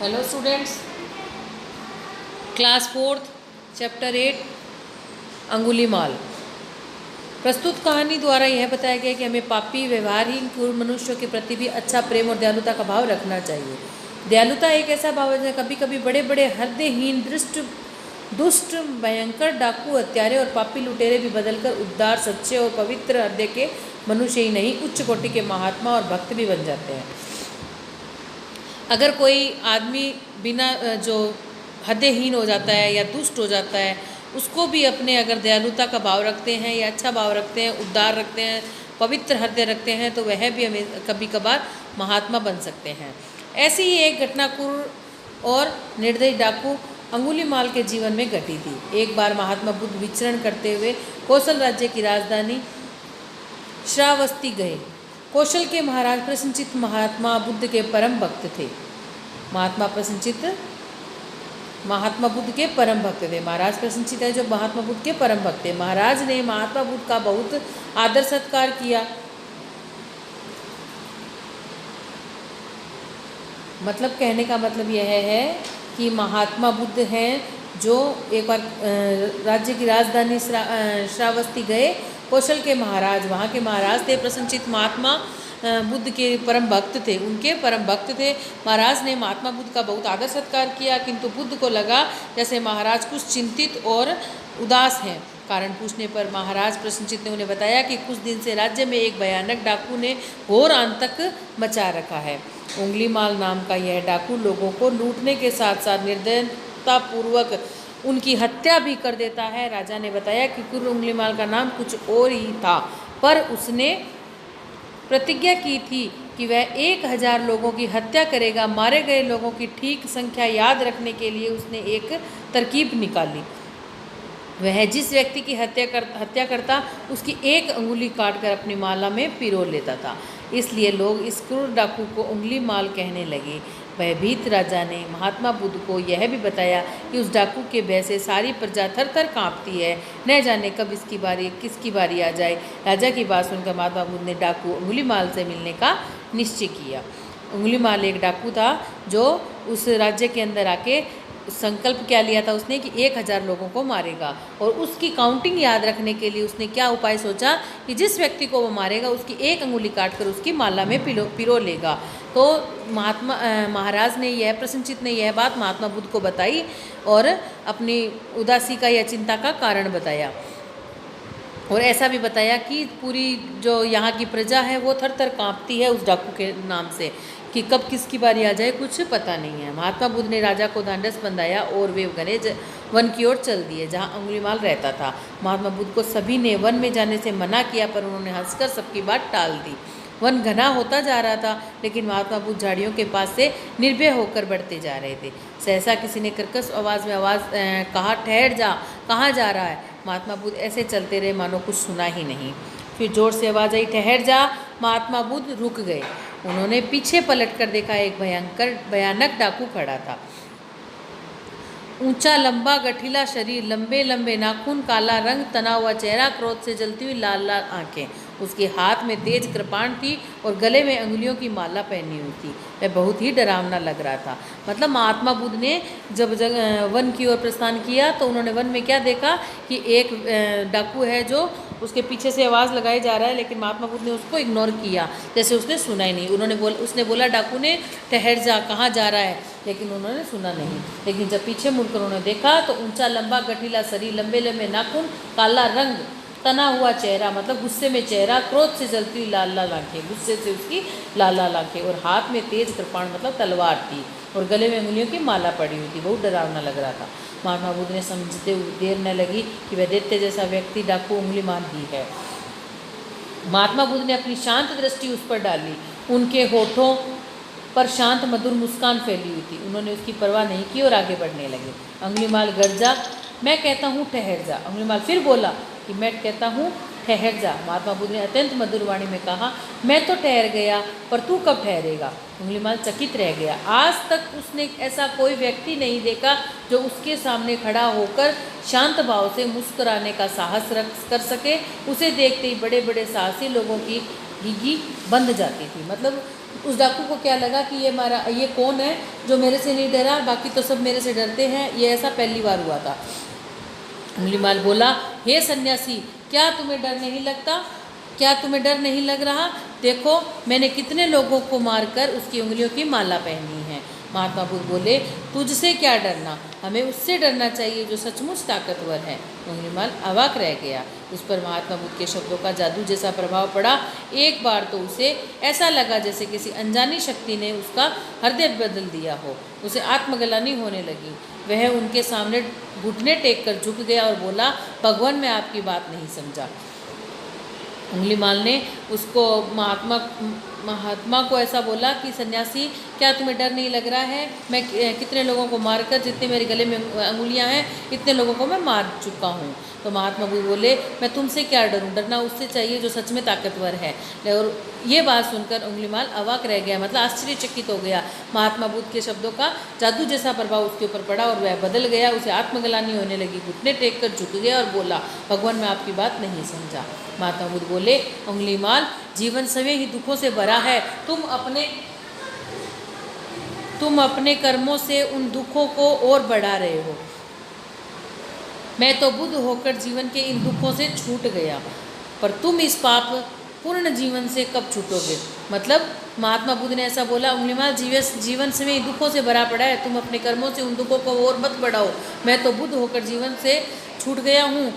Hello students, class 4th chapter 8 Angulimal. प्रस्तुत कहानी द्वारा यह बताया गया कि हमें पापी व्यवहारहीन क्रूर मनुष्यों के प्रति भी अच्छा प्रेम और दयालुता का भाव रखना चाहिए। दयालुता एक ऐसा भाव है जहाँ कभी कभी बड़े बड़े हृदयहीन दुष्ट भयंकर डाकू हत्यारे और पापी लुटेरे भी बदलकर उदार सच्चे और पवित्र हृदय के मनुष्य ही नहीं, उच्च कोटि के महात्मा और भक्त भी बन जाते हैं। अगर कोई आदमी बिना जो हृदयहीन हो जाता है या दुष्ट हो जाता है, उसको भी अपने अगर दयालुता का भाव रखते हैं या अच्छा भाव रखते हैं, उदार रखते हैं, पवित्र हृदय रखते हैं, तो वह भी हमें कभी कभार महात्मा बन सकते हैं। ऐसी ही एक घटना क्रूर और निर्दयी डाकू अंगुलीमाल के जीवन में घटी थी। एक बार महात्मा बुद्ध विचरण करते हुए कौशल राज्य की राजधानी श्रावस्ती गए। कौशल के महाराज प्रसन्नचित्त महात्मा बुद्ध के परम भक्त थे। महात्मा बुद्ध के परम भक्त थे। महाराज प्रसन्नचित्त है जो महात्मा बुद्ध के परम भक्त थे। महाराज ने महात्मा बुद्ध का बहुत आदर सत्कार किया। मतलब कहने का मतलब यह है कि महात्मा बुद्ध हैं जो एक बार राज्य की राजधानी श्रावस्ती गए। कौशल के महाराज, वहाँ के महाराज थे प्रसन्नचित्त महात्मा बुद्ध के परम भक्त थे, उनके परम भक्त थे। महाराज ने महात्मा बुद्ध का बहुत आदर सत्कार किया, किंतु बुद्ध को लगा जैसे महाराज कुछ चिंतित और उदास हैं। कारण पूछने पर महाराज प्रसन्नचित्त ने उन्हें बताया कि कुछ दिन से राज्य में एक भयानक डाकू ने घोर आतंक मचा रखा है। अंगुलीमाल नाम का यह डाकू लोगों को लूटने के साथ साथ निर्दयतापूर्वक उनकी हत्या भी कर देता है। राजा ने बताया कि कुर्र अंगुलीमाल का नाम कुछ और ही था, पर उसने प्रतिज्ञा की थी कि वह 1000 लोगों की हत्या करेगा। मारे गए लोगों की ठीक संख्या याद रखने के लिए उसने एक तरकीब निकाली। वह जिस व्यक्ति की हत्या करता उसकी एक अंगुली काटकर अपनी माला में पिरो लेता था। इसलिए लोग इस क्रूर डाकू को अंगुलीमाल कहने लगे। भयभीत राजा ने महात्मा बुद्ध को यह भी बताया कि उस डाकू के भय से सारी प्रजा थर थर काँपती है, न जाने कब किसकी बारी आ जाए। राजा की बात सुनकर महात्मा बुद्ध ने डाकू अंगुलीमाल से मिलने का निश्चय किया। अंगुलीमाल एक डाकू था जो उस राज्य के अंदर आके संकल्प क्या लिया था उसने कि 1000 लोगों को मारेगा, और उसकी काउंटिंग याद रखने के लिए उसने क्या उपाय सोचा कि जिस व्यक्ति को वो मारेगा उसकी एक अंगुली काटकर उसकी माला में पिरो लेगा। तो महाराज ने प्रसन्नचित्त ने यह बात महात्मा बुद्ध को बताई और अपनी उदासी का या चिंता का कारण बताया, और ऐसा भी बताया कि पूरी जो यहाँ की प्रजा है वो थर थर काँपती है उस डाकू के नाम से, कि कब किसकी बारी आ जाए कुछ पता नहीं है। महात्मा बुद्ध ने राजा को ढांढस बंधाया और वे घने वन की ओर चल दिए जहाँ अंगुलीमाल रहता था। महात्मा बुद्ध को सभी ने वन में जाने से मना किया, पर उन्होंने हंसकर सबकी बात टाल दी। वन घना होता जा रहा था, लेकिन महात्मा बुद्ध झाड़ियों के पास से निर्भय होकर बढ़ते जा रहे थे। सहसा किसी ने कर्कश आवाज़ में कहा, ठहर जा, कहाँ जा रहा है। महात्मा बुद्ध ऐसे चलते रहे मानो कुछ सुना ही नहीं। फिर जोर से आवाज़ आई, ठहर जा। महात्मा बुद्ध रुक गए। उन्होंने पीछे पलट कर देखा, एक भयानक डाकू खड़ा था। ऊंचा लंबा गठीला शरीर, लंबे लंबे नाखून, काला रंग, तना हुआ चेहरा, क्रोध से जलती हुई लाल लाल आंखें। उसके हाथ में तेज कृपाण थी और गले में अंगुलियों की माला पहनी हुई थी। वह बहुत ही डरावना लग रहा था। मतलब महात्मा बुद्ध ने जब वन की ओर प्रस्थान किया तो उन्होंने वन में क्या देखा कि एक डाकू है जो उसके पीछे से आवाज़ लगाई जा रहा है, लेकिन महात्मा बुद्ध ने उसको इग्नोर किया, जैसे उसने सुना ही नहीं। उसने बोला डाकू ने, ठहर जा, कहाँ जा रहा है, लेकिन उन्होंने सुना नहीं। लेकिन जब पीछे मुड़कर उन्होंने देखा तो ऊंचा लंबा गठीला शरीर, लंबे लंबे नाखून, काला रंग, तना हुआ चेहरा, मतलब गुस्से में चेहरा, क्रोध से जलती हुई लाल लाल आंखें, गुस्से से उसकी लाल लाल आंखें, और हाथ में तेज कृपाण मतलब तलवार थी, और गले में अंगुलियों की माला पड़ी हुई थी। बहुत डरावना लग रहा था। महात्मा बुद्ध ने समझते हुए देर न लगी कि वह दैत्य जैसा व्यक्ति डाकू अंगुलीमाल ही है। महात्मा बुद्ध ने अपनी शांत दृष्टि उस पर डाली। उनके होठों पर शांत मधुर मुस्कान फैली हुई थी। उन्होंने उसकी परवाह नहीं की और आगे बढ़ने लगे। अंगुलीमाल गर्जा, मैं कहता हूँ ठहर जा। अंगुलीमाल फिर बोला कि मैं कहता हूँ ठहर जा। महात्मा बुद्ध ने अत्यंत मधुर वाणी में कहा, मैं तो ठहर गया, पर तू कब ठहरेगा। अंगुलीमाल चकित रह गया। आज तक उसने ऐसा कोई व्यक्ति नहीं देखा जो उसके सामने खड़ा होकर शांत भाव से मुस्कुराने का साहस कर सके। उसे देखते ही बड़े बड़े साहसी लोगों की घिघी बंध जाती थी। मतलब उस डाकू को क्या लगा कि ये कौन है जो मेरे से नहीं डरा, बाकी तो सब मेरे से डरते हैं। ये ऐसा पहली बार हुआ था। अंगुलीमाल बोला, हे सन्यासी, क्या तुम्हें डर नहीं लगता? क्या तुम्हें डर नहीं लग रहा? देखो मैंने कितने लोगों को मारकर उसकी उंगलियों की माला पहनी है। महात्मा बुद्ध बोले, तुझसे क्या डरना, हमें उससे डरना चाहिए जो सचमुच ताकतवर है। अंगुलीमाल अवाक रह गया। उस पर महात्मा बुद्ध के शब्दों का जादू जैसा प्रभाव पड़ा। एक बार तो उसे ऐसा लगा जैसे किसी अनजानी शक्ति ने उसका हृदय बदल दिया हो। उसे आत्मग्लानि होने लगी। वह उनके सामने घुटने टेक कर झुक गया और बोला, भगवान मैं आपकी बात नहीं समझा। अंगुलीमाल ने उसको महात्मा को ऐसा बोला कि सन्यासी, क्या तुम्हें डर नहीं लग रहा है? मैं कितने लोगों को मारकर, जितने मेरे गले में अंगुलियां हैं इतने लोगों को मैं मार चुका हूँ। तो महात्मा बुद्ध बोले, मैं तुमसे क्या डरूं, डरना उससे चाहिए जो सच में ताकतवर है। और ये बात सुनकर अंगुलीमाल अवाक रह गया, मतलब आश्चर्यचकित हो गया। महात्मा बुद्ध के शब्दों का जादू जैसा प्रभाव उसके ऊपर पड़ा और वह बदल गया। उसे आत्मग्लानि होने लगी, घुटने टेक कर झुक गया और बोला, भगवान मैं आपकी बात नहीं समझा। महात्मा बुद्ध बोले, अंगुलीमाल, जीवन सभी ही दुखों से भरा है। तुम अपने कर्मों से उन दुखों को और बढ़ा रहे हो। मैं तो बुद्ध होकर जीवन के इन दुखों से छूट गया, पर तुम इस पाप पूर्ण जीवन से कब छूटोगे? मतलब महात्मा बुद्ध ने ऐसा बोला, अंगुलीमाल, जीवन से दुखों से भरा पड़ा है, तुम अपने कर्मों से उन दुखों को और मत बढ़ाओ। मैं तो बुद्ध होकर जीवन से छूट गया हूँ,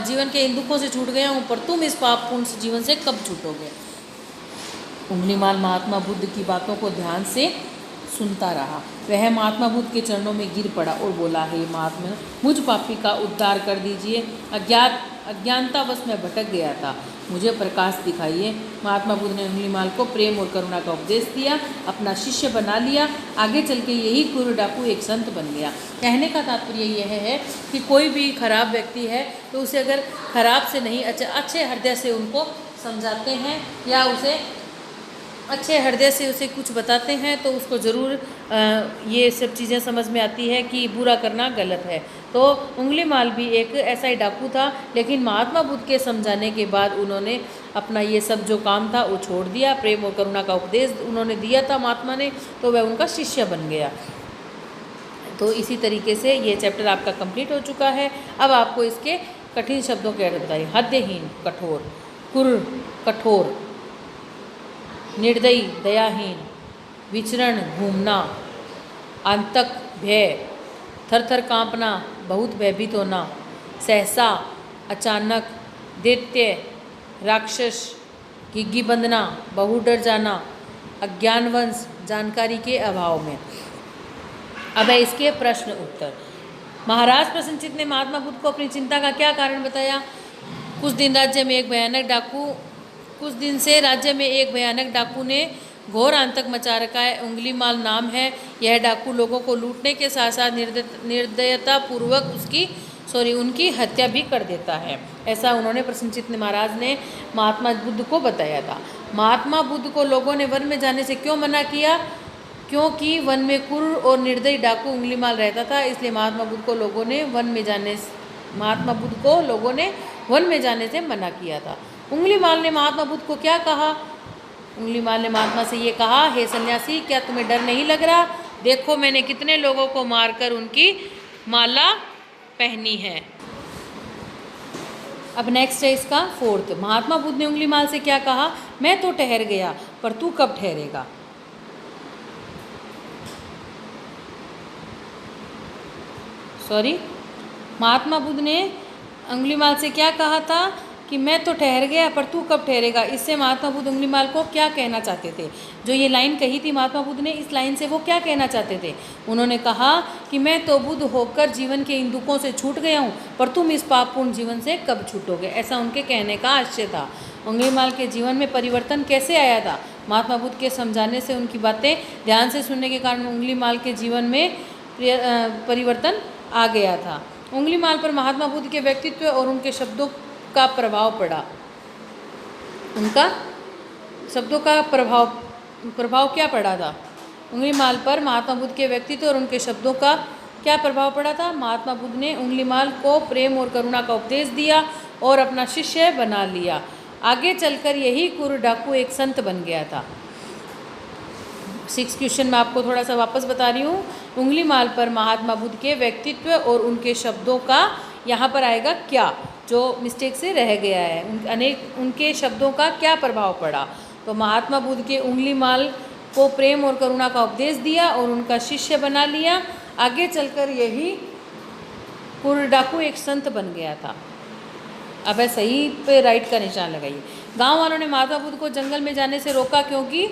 जीवन के इन दुखों से छूट गया हूँ, पर तुम इस पाप पूर्ण जीवन से कब छूटोगे? अंगुलीमाल महात्मा बुद्ध की बातों को ध्यान से सुनता रहा। वह महात्मा बुद्ध के चरणों में गिर पड़ा और बोला, हे महात्मा, मुझ पापी का उद्धार कर दीजिए। अज्ञानतावश में भटक गया था, मुझे प्रकाश दिखाइए। महात्मा बुद्ध ने अंगुलीमाल को प्रेम और करुणा का उपदेश दिया, अपना शिष्य बना लिया। आगे चल के यही क्रूर डाकू एक संत बन गया। कहने का तात्पर्य यह है कि कोई भी खराब व्यक्ति है तो उसे अगर खराब से नहीं अच्छे हृदय से उनको समझाते हैं या उसे अच्छे हृदय से उसे कुछ बताते हैं तो उसको ज़रूर ये सब चीज़ें समझ में आती है कि बुरा करना गलत है। तो अंगुलीमाल भी एक ऐसा ही डाकू था, लेकिन महात्मा बुद्ध के समझाने के बाद उन्होंने अपना ये सब जो काम था वो छोड़ दिया। प्रेम और करुणा का उपदेश उन्होंने दिया था महात्मा ने, तो वह उनका शिष्य बन गया। तो इसी तरीके से ये चैप्टर आपका कंप्लीट हो चुका है। अब आपको इसके कठिन शब्दों के अर्थ बताइए। हृदयहीन कठोर, क्रूर कठोर, निर्दयी दयाहीन, विचरण घूमना, आंतक भय, थर थर कांपना, बहुत भयभीत होना, सहसा, अचानक, दैत्य, राक्षस, घिघी बंधना, बहु डर जाना, अज्ञानवंश, जानकारी के अभाव में। अब है इसके प्रश्न उत्तर। महाराज प्रसन्नचित्त ने महात्मा बुद्ध को अपनी चिंता का क्या कारण बताया? कुछ दिन से राज्य में एक भयानक डाकू ने घोर आतंक मचा रखा है। अंगुलीमाल नाम है। यह डाकू लोगों को लूटने के साथ साथ निर्दयतापूर्वक उनकी हत्या भी कर देता है। ऐसा उन्होंने प्रसन्नचित्त महाराज ने महात्मा बुद्ध को बताया था। महात्मा बुद्ध को लोगों ने वन में जाने से क्यों मना किया? क्योंकि वन में क्रूर और निर्दयी डाकू अंगुलीमाल रहता था, इसलिए महात्मा बुद्ध को लोगों ने वन में जाने से मना किया था। अंगुलीमाल ने महात्मा बुद्ध को क्या कहा? अंगुलीमाल ने महात्मा से ये कहा, हे सन्यासी, क्या तुम्हें डर नहीं लग रहा? देखो मैंने कितने लोगों को मारकर उनकी माला पहनी है। अब नेक्स्ट है इसका फोर्थ। महात्मा बुद्ध ने अंगुलीमाल से क्या कहा? मैं तो ठहर गया, पर तू कब ठहरेगा? महात्मा बुद्ध ने अंगुलीमाल से क्या कहा था कि मैं तो ठहर गया, पर तू कब ठहरेगा? इससे महात्मा बुद्ध अंगुलीमाल को क्या कहना चाहते थे? जो ये लाइन कही थी महात्मा बुद्ध ने, इस लाइन से वो क्या कहना चाहते थे? उन्होंने कहा कि मैं तो बुद्ध होकर जीवन के इन दुखों से छूट गया हूँ, पर तुम इस पापपूर्ण जीवन से कब छूटोगे? ऐसा उनके कहने का आशय था। अंगुलीमाल के जीवन में परिवर्तन कैसे आया था? महात्मा बुद्ध के समझाने से, उनकी बातें ध्यान से सुनने के कारण अंगुलीमाल के जीवन में परिवर्तन आ गया था। अंगुलीमाल पर महात्मा बुद्ध के व्यक्तित्व और उनके शब्दों का प्रभाव पड़ा। उनका शब्दों का प्रभाव क्या पड़ा था? अंगुलीमाल पर महात्मा बुद्ध के व्यक्तित्व और उनके शब्दों का क्या प्रभाव पड़ा था? महात्मा बुद्ध ने अंगुलीमाल को प्रेम और करुणा का उपदेश दिया और अपना शिष्य बना लिया। आगे चलकर यही क्रूर डाकू एक संत बन गया था। 6 क्वेश्चन मैं आपको थोड़ा सा वापस बता रही हूँ। उंगलीमाल पर महात्मा बुद्ध के व्यक्तित्व और उनके शब्दों का यहाँ पर आएगा क्या, जो मिस्टेक से रह गया है, उनके शब्दों का क्या प्रभाव पड़ा। तो महात्मा बुद्ध के उंगलीमाल को प्रेम और करुणा का उपदेश दिया और उनका शिष्य बना लिया। आगे चलकर यही कुर्र डाकू एक संत बन गया था। अब है सही पे राइट का निशान लगाइए। गांव वालों ने महात्मा बुद्ध को जंगल में जाने से रोका क्योंकि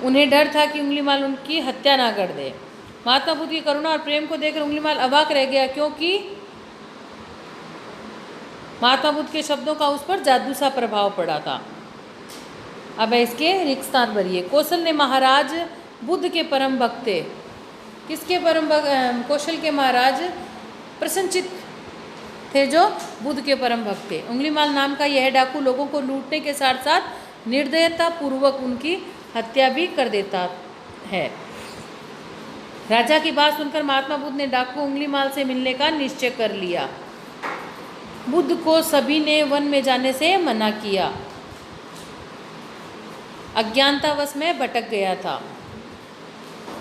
उन्हें डर था कि उंगलीमाल उनकी हत्या ना कर दे। महात्मा बुद्ध की करुणा और प्रेम को देखकर उंगलीमाल अवाक रह गया क्योंकि महात्मा बुद्ध के शब्दों का उस पर जादू सा प्रभाव पड़ा था। अब इसके रिक्त स्थान भरिए। कौशल ने महाराज बुद्ध के परम भक्त थे। किसके परम भक्त? कौशल के महाराज प्रसन्नचित्त थे जो बुद्ध के परम भक्त थे। उंगलीमाल नाम का यह डाकू लोगों को लूटने के साथ साथ निर्दयता पूर्वक उनकी हत्या भी कर देता है। राजा की बात सुनकर महात्मा बुद्ध ने डाकू उंगलीमाल से मिलने का निश्चय कर लिया। बुद्ध को सभी ने वन में जाने से मना किया। अज्ञानतावश में भटक गया था।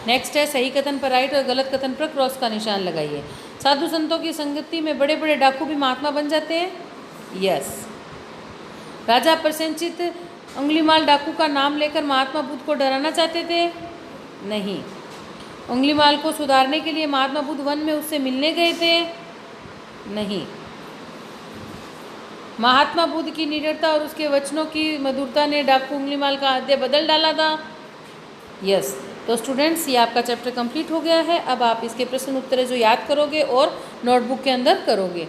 नेक्स्ट है सही कथन पर राइट और गलत कथन पर क्रॉस का निशान लगाइए। साधु संतों की संगति में बड़े बड़े डाकू भी महात्मा बन जाते हैं। यस। राजा प्रसन्नचित्त उंगलीमाल डाकू का नाम लेकर महात्मा बुद्ध को डराना चाहते थे? नहीं। उंगलीमाल को सुधारने के लिए महात्मा बुद्ध वन में उससे मिलने गए थे? नहीं। महात्मा बुद्ध की निडरता और उसके वचनों की मधुरता ने डाकू उंगलीमाल का हृदय बदल डाला था। यस। तो स्टूडेंट्स, ये आपका चैप्टर कंप्लीट हो गया है। अब आप इसके प्रश्न उत्तर जो याद करोगे और नोटबुक के अंदर करोगे।